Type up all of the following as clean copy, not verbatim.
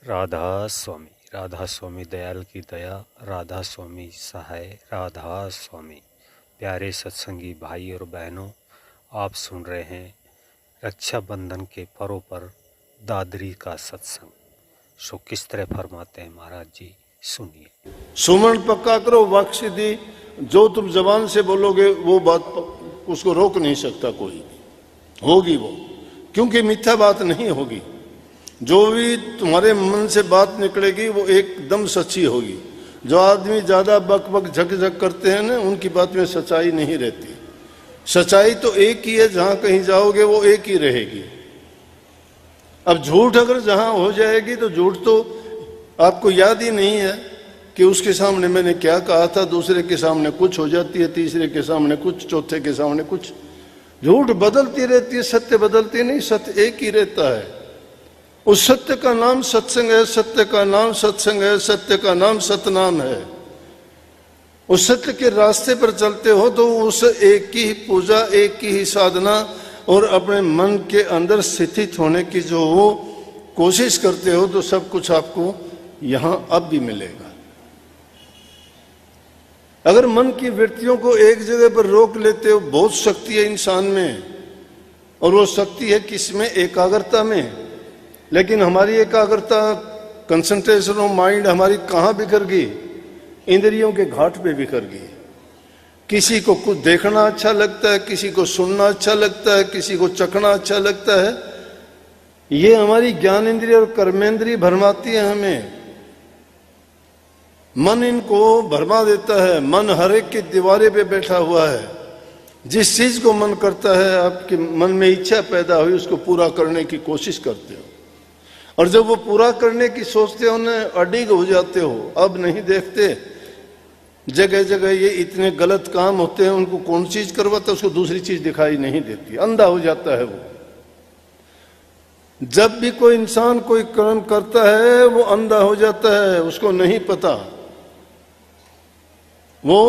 राधा स्वामी दयाल की दया, राधा स्वामी सहाय, राधा स्वामी। प्यारे सत्संगी भाई और बहनों, आप सुन रहे हैं रक्षाबंधन के पर्व पर दादरी का सत्संग। सो किस तरह फरमाते हैं महाराज जी, सुनिए। सुमन पक्का करो, वाक सिद्धि। जो तुम जबान से बोलोगे वो बात उसको रोक नहीं सकता कोई, होगी वो, क्योंकि मिथ्या बात नहीं होगी। जो भी तुम्हारे मन से बात निकलेगी वो एकदम सच्ची होगी। जो आदमी ज्यादा बक बक झक झक करते हैं ना, उनकी बात में सच्चाई नहीं रहती। सच्चाई तो एक ही है, जहां कहीं जाओगे वो एक ही रहेगी। अब झूठ अगर जहां हो जाएगी तो झूठ तो आपको याद ही नहीं है कि उसके सामने मैंने क्या कहा था। दूसरे के सामने कुछ हो जाती है, तीसरे के सामने कुछ, चौथे के सामने कुछ। झूठ बदलती रहती है, सत्य बदलती नहीं, सत्य एक ही रहता है। उस सत्य का नाम सत्संग है, सत्य का नाम सत्संग है, सत्य का नाम सतनाम है। उस सत्य के रास्ते पर चलते हो तो उस एक की ही पूजा, एक की ही साधना और अपने मन के अंदर स्थित होने की जो कोशिश करते हो तो सब कुछ आपको यहां अब भी मिलेगा। अगर मन की वृत्तियों को एक जगह पर रोक लेते हो, बहुत शक्ति है इंसान में, और वो शक्ति है किसमें? एकाग्रता में। लेकिन हमारी एकाग्रता, कंसंट्रेशन ऑफ माइंड हमारी कहां बिखर गई? इंद्रियों के घाट पे बिखर गई। किसी को कुछ देखना अच्छा लगता है, किसी को सुनना अच्छा लगता है, किसी को चखना अच्छा लगता है। ये हमारी ज्ञान इंद्रिय और कर्मेंद्रिय भरमाती है हमें। मन इनको भरमा देता है। मन हर एक की दीवारे पे बैठा हुआ है। जिस चीज को मन करता है, आपके मन में इच्छा पैदा हुई, उसको पूरा करने की कोशिश करते हो, और जब वो पूरा करने की सोचते हो ना, अडिग हो जाते हो। अब नहीं देखते, जगह जगह ये इतने गलत काम होते हैं, उनको कौन चीज करवाता है, उसको दूसरी चीज दिखाई नहीं देती, अंधा हो जाता है वो। जब भी कोई इंसान कोई कर्म करता है वो अंधा हो जाता है, उसको नहीं पता, वो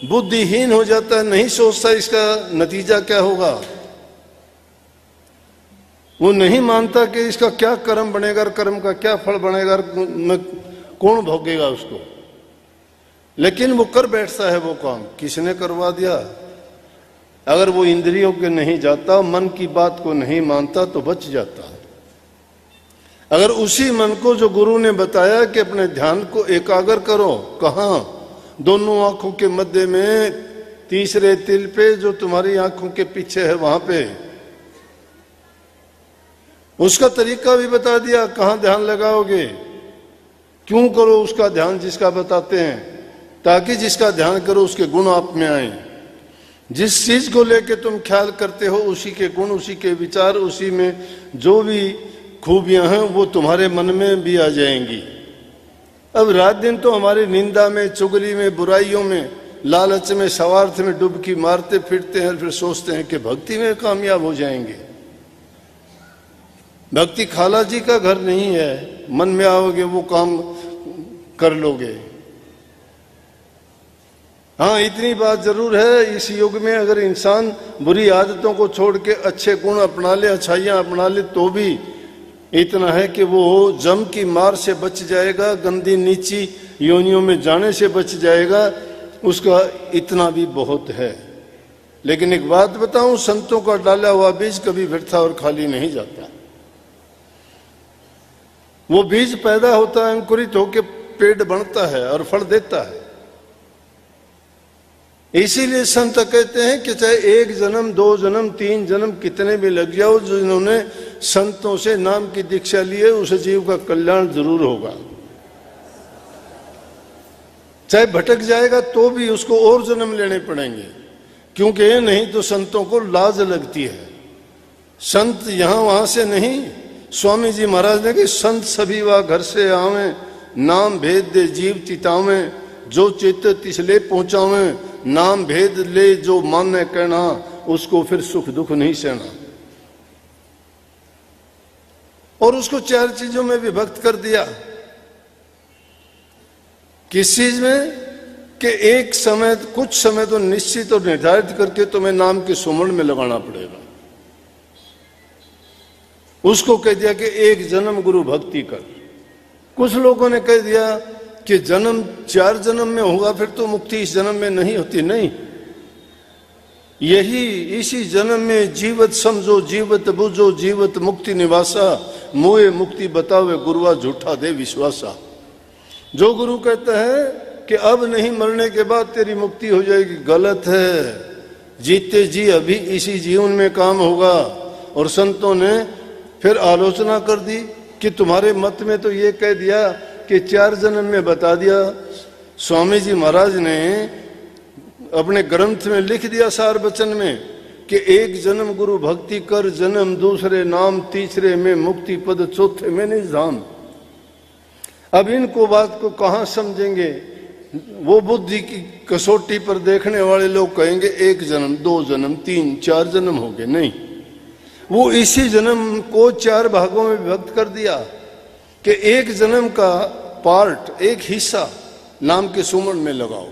बुद्धिहीन हो जाता है, नहीं सोचता इसका नतीजा क्या होगा। वो नहीं मानता कि इसका क्या कर्म बनेगा, कर्म का क्या फल बनेगा, कौन भोगेगा उसको। लेकिन वो कर बैठता है वो काम। किसने करवा दिया? अगर वो इंद्रियों के नहीं जाता, मन की बात को नहीं मानता तो बच जाता। अगर उसी मन को जो गुरु ने बताया कि अपने ध्यान को एकाग्र करो, कहां? दोनों आंखों के मध्य में, तीसरे तिल पे, जो तुम्हारी आंखों के पीछे है वहां पे। उसका तरीका भी बता दिया, कहां ध्यान लगाओगे, क्यों करो उसका ध्यान जिसका बताते हैं, ताकि जिसका ध्यान करो उसके गुण आप में आए। जिस चीज को लेके तुम ख्याल करते हो, उसी के गुण, उसी के विचार, उसी में जो भी खूबियां हैं वो तुम्हारे मन में भी आ जाएंगी। अब रात दिन तो हमारी निंदा में, चुगली में, बुराइयों में, लालच में, स्वार्थ में डुबकी मारते फिरते हैं, फिर सोचते हैं कि भक्ति में कामयाब हो जाएंगे। भक्ति खाला जी का घर नहीं है, मन में आओगे वो काम कर लोगे। हाँ, इतनी बात जरूर है, इस युग में अगर इंसान बुरी आदतों को छोड़ के अच्छे गुण अपना ले, अच्छाइयां अपना ले, तो भी इतना है कि वो जम की मार से बच जाएगा, गंदी नीची योनियों में जाने से बच जाएगा। उसका इतना भी बहुत है। लेकिन एक बात बताऊं, संतों का डाला हुआ बीज कभी व्यर्थ और खाली नहीं जाता। वो बीज पैदा होता है, अंकुरित होकर पेड़ बनता है और फल देता है। इसीलिए संत कहते हैं कि चाहे एक जन्म, दो जन्म, तीन जन्म कितने भी लग जाओ, जिन्होंने संतों से नाम की दीक्षा ली है, उस जीव का कल्याण जरूर होगा। चाहे भटक जाएगा तो भी उसको और जन्म लेने पड़ेंगे, क्योंकि नहीं तो संतों को लाज लगती है। संत यहां वहां से नहीं। स्वामी जी महाराज ने कि संत सभी वा घर से आवे, नाम भेद दे जीव चितावे, जो चित्त तिसले पहुंचावे, नाम भेद ले जो माने कहना, उसको फिर सुख दुख नहीं सहना। और उसको चार चीजों में विभक्त कर दिया। किस चीज में? कि एक समय, कुछ समय तो निश्चित और निर्धारित करके तुम्हें नाम के सुमरण में लगाना पड़ेगा। उसको कह दिया कि एक जन्म गुरु भक्ति कर। कुछ लोगों ने कह दिया कि जन्म 4 जन्म में होगा, फिर तो मुक्ति इस जन्म में नहीं होती। नहीं, यही इसी जन्म में जीवत समझो, जीवत बुझो, जीवत मुक्ति निवासा, मोए मुक्ति बतावे गुरुआ झूठा दे विश्वासा। जो गुरु कहता है कि अब नहीं, मरने के बाद तेरी मुक्ति हो जाएगी, गलत है। जीते जी अभी इसी जीवन में काम होगा। और संतों ने फिर आलोचना कर दी कि तुम्हारे मत में तो ये कह दिया कि 4 जन्म में बता दिया। स्वामी जी महाराज ने अपने ग्रंथ में लिख दिया सार वचन में कि 1 जन्म गुरु भक्ति कर, जन्म दूसरे नाम, तीसरे में मुक्ति पद, चौथे में निजाम। अब इनको बात को कहाँ समझेंगे? वो बुद्धि की कसौटी पर देखने वाले लोग कहेंगे 1 जन्म, 2 जन्म, 3, 4 जन्म हो गए। नहीं, वो इसी जन्म को 4 भागों में विभक्त कर दिया कि 1 जन्म का पार्ट, एक हिस्सा नाम के सुमन में लगाओ,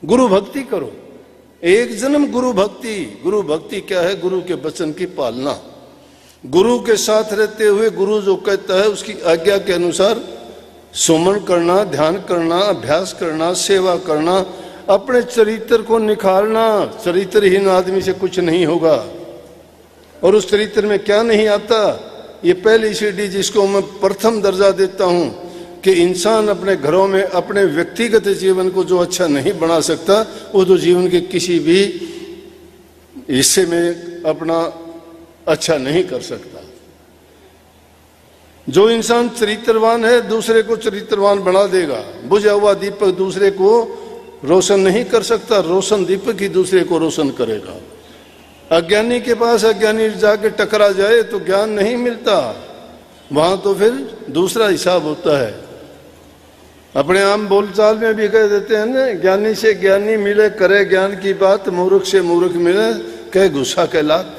गुरु भक्ति करो। 1 जन्म गुरु भक्ति। गुरु भक्ति क्या है? गुरु के वचन की पालना, गुरु के साथ रहते हुए गुरु जो कहता है उसकी आज्ञा के अनुसार सुमन करना, ध्यान करना, अभ्यास करना, सेवा करना, अपने चरित्र को निखारना। चरित्रहीन आदमी से कुछ नहीं होगा। और उस चरित्र में क्या नहीं आता? ये पहली सीढ़ी जिसको मैं प्रथम दर्जा देता हूं कि इंसान अपने घरों में अपने व्यक्तिगत जीवन को जो अच्छा नहीं बना सकता, वो तो जीवन के किसी भी हिस्से में अपना अच्छा नहीं कर सकता। जो इंसान चरित्रवान है दूसरे को चरित्रवान बना देगा। बुझा हुआ दीपक दूसरे को रोशन नहीं कर सकता, रोशन दीपक ही दूसरे को रोशन करेगा। अज्ञानी के पास अज्ञानी जाके टकरा जाए तो ज्ञान नहीं मिलता, वहां तो फिर दूसरा हिसाब होता है। अपने आम बोलचाल में भी कह देते हैं ना, ज्ञानी से ज्ञानी मिले करे ज्ञान की बात, मूर्ख से मूर्ख मिले कह गुस्सा के लात।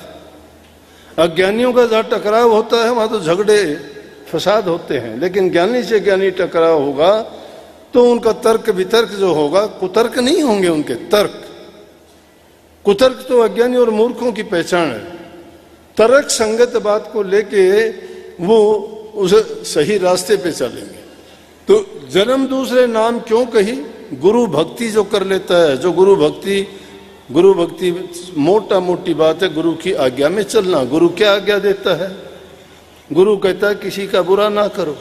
अज्ञानियों का जहाँ टकराव होता है वहां तो झगड़े फसाद होते हैं, लेकिन ज्ञानी से ज्ञानी टकराव होगा तो उनका तर्क वितर्क जो होगा, कुतर्क नहीं होंगे उनके, तर्क। कुतर्क तो अज्ञानी और मूर्खों की पहचान है। तर्क संगत बात को लेके वो उसे सही रास्ते पे चलेंगे। तो जन्म दूसरे नाम क्यों कही? गुरु भक्ति जो कर लेता है, जो गुरु भक्ति मोटा मोटी बात है, गुरु की आज्ञा में चलना। गुरु क्या आज्ञा देता है? गुरु कहता है किसी का बुरा ना करो,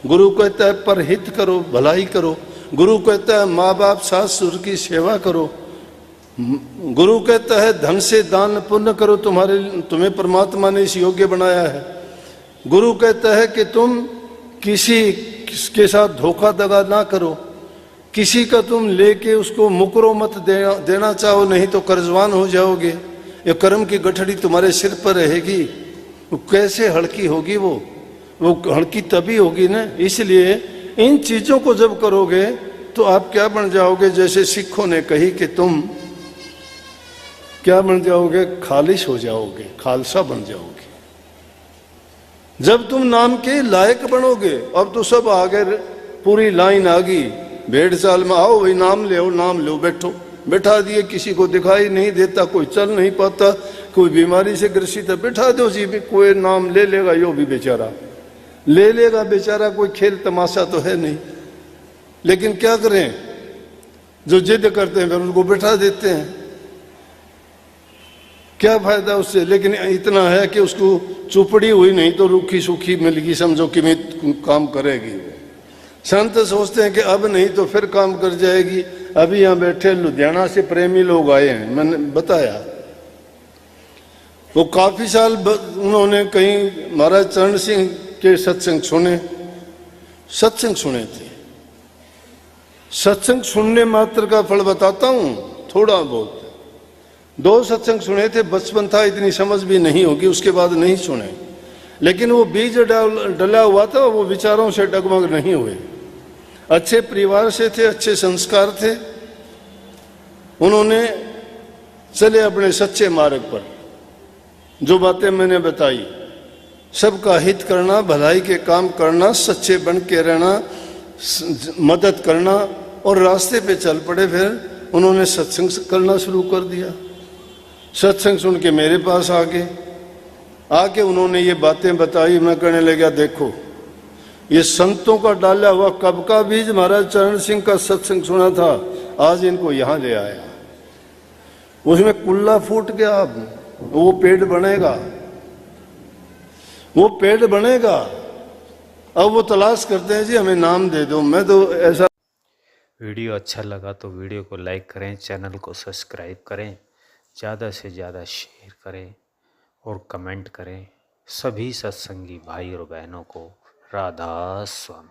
गुरु कहता है परहित करो, भलाई करो, गुरु कहता है माँ बाप सास ससुर की सेवा करो, गुरु कहता है धन से दान पुण्य करो, तुम्हें परमात्मा ने इस योग्य बनाया है। गुरु कहता है कि तुम किसी के साथ धोखा दगा ना करो, किसी का तुम लेके उसको मुकरो मत देना चाहो, नहीं तो कर्जवान हो जाओगे, ये कर्म की गठड़ी तुम्हारे सिर पर रहेगी। वो कैसे हल्की होगी? वो हल्की तभी होगी ना। इसलिए इन चीजों को जब करोगे तो आप क्या बन जाओगे? जैसे सिखों ने कही कि तुम क्या बन जाओगे? खालिश हो जाओगे, खालसा बन जाओगे। जब तुम नाम के लायक बनोगे, अब तो सब आगे पूरी लाइन आ गई, भेड़ चाल में आओ भाई नाम ले, नाम लो, बैठो, बैठा दिए, किसी को दिखाई नहीं देता, कोई चल नहीं पाता, कोई बीमारी से ग्रसित है, बैठा दो जी, कोई नाम ले लेगा, यो भी बेचारा ले लेगा बेचारा, कोई खेल तमाशा तो है नहीं। लेकिन क्या करें, जो जिद करते हैं फिर उनको बैठा देते हैं, क्या फायदा उससे? लेकिन इतना है कि उसको चुपड़ी हुई नहीं तो रूखी सूखी मिलगी, समझो कि मैं काम करेगी। वो संत सोचते हैं कि अब नहीं तो फिर काम कर जाएगी। अभी यहाँ बैठे लुधियाना से प्रेमी लोग आए हैं, मैंने बताया, वो काफी साल उन्होंने कहीं महाराज चरण सिंह के सत्संग सुने थे। सत्संग सुनने मात्र का फल बताता हूं, थोड़ा बहुत 2 सत्संग सुने थे, बचपन था, इतनी समझ भी नहीं होगी, उसके बाद नहीं सुने। लेकिन वो बीज डला हुआ था, वो विचारों से डगमग नहीं हुए। अच्छे परिवार से थे, अच्छे संस्कार थे, उन्होंने चले अपने सच्चे मार्ग पर। जो बातें मैंने बताई, सबका हित करना, भलाई के काम करना, सच्चे बन के रहना, मदद करना, और रास्ते पे चल पड़े। फिर उन्होंने सत्संग करना शुरू कर दिया। सत्संग सुन के मेरे पास आके उन्होंने ये बातें बताई। मैं कहने लगा, देखो ये संतों का डाला हुआ कब का बीज महाराज चरण सिंह का सत्संग सुना था, आज इनको यहां ले आया। उसमें कुल्ला फूट गया, वो पेड़ बनेगा, वो पेड़ बनेगा। अब वो तलाश करते हैं जी हमें नाम दे दो। मैं तो ऐसा। वीडियो अच्छा लगा तो वीडियो को लाइक करें, चैनल को सब्सक्राइब करें, ज़्यादा से ज़्यादा शेयर करें और कमेंट करें। सभी सत्संगी भाई और बहनों को राधा स्वामी।